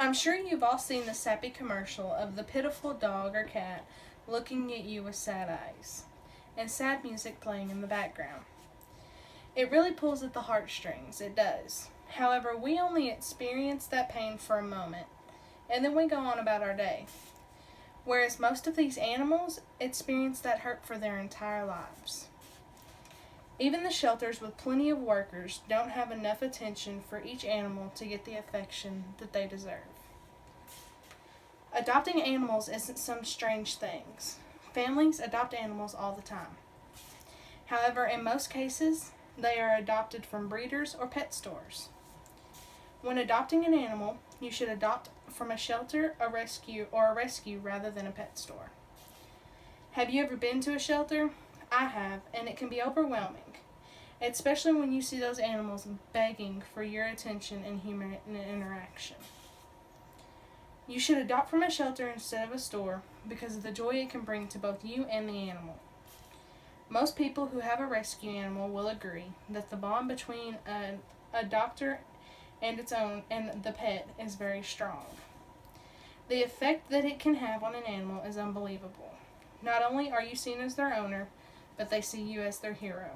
I'm sure you've all seen the sappy commercial of the pitiful dog or cat looking at you with sad eyes and sad music playing in the background. It really pulls at the heartstrings, it does. However, we only experience that pain for a moment, and then we go on about our day. Whereas most of these animals experience that hurt for their entire lives. Even the shelters with plenty of workers don't have enough attention for each animal to get the affection that they deserve. Adopting animals isn't some strange thing. Families adopt animals all the time. However, in most cases, they are adopted from breeders or pet stores. When adopting an animal, you should adopt from a shelter, a rescue rather than a pet store. Have you ever been to a shelter? I have, and it can be overwhelming, especially when you see those animals begging for your attention and human interaction. You should adopt from a shelter instead of a store because of the joy it can bring to both you and the animal. Most people who have a rescue animal will agree that the bond between an adopter and the pet is very strong. The effect that it can have on an animal is unbelievable. Not only are you seen as their owner, but they see you as their hero.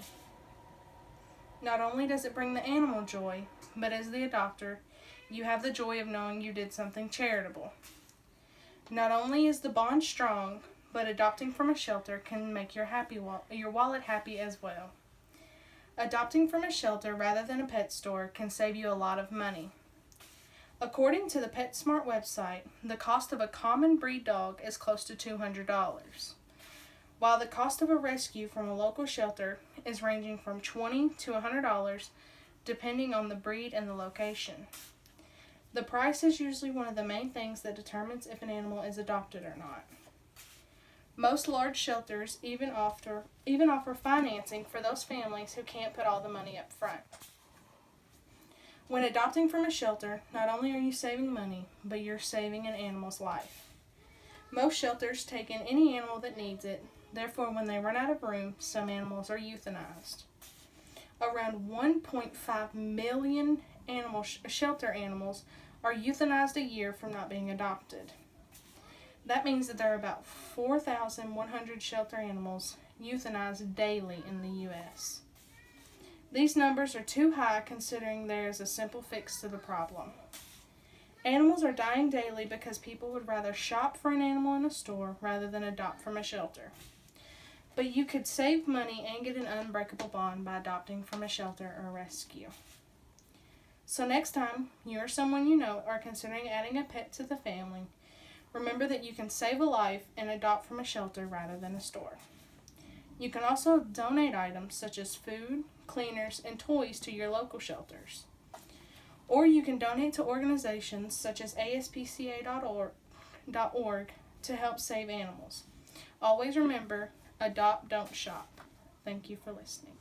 Not only does it bring the animal joy, but as the adopter, you have the joy of knowing you did something charitable. Not only is the bond strong, but adopting from a shelter can make your wallet happy as well. Adopting from a shelter rather than a pet store can save you a lot of money. According to the PetSmart website, the cost of a common breed dog is close to $200, while the cost of a rescue from a local shelter is ranging from $20 to $100 depending on the breed and the location. The price is usually one of the main things that determines if an animal is adopted or not. Most large shelters even offer financing for those families who can't put all the money up front. When adopting from a shelter, not only are you saving money, but you're saving an animal's life. Most shelters take in any animal that needs it, therefore when they run out of room, some animals are euthanized. Around 1.5 million shelter animals are euthanized a year from not being adopted. That means that there are about 4,100 shelter animals euthanized daily in the U.S. These numbers are too high considering there is a simple fix to the problem. Animals are dying daily because people would rather shop for an animal in a store rather than adopt from a shelter. But you could save money and get an unbreakable bond by adopting from a shelter or rescue. So next time you or someone you know are considering adding a pet to the family, remember that you can save a life and adopt from a shelter rather than a store. You can also donate items such as food, cleaners, and toys to your local shelters. Or you can donate to organizations such as ASPCA.org to help save animals. Always remember, adopt, don't shop. Thank you for listening.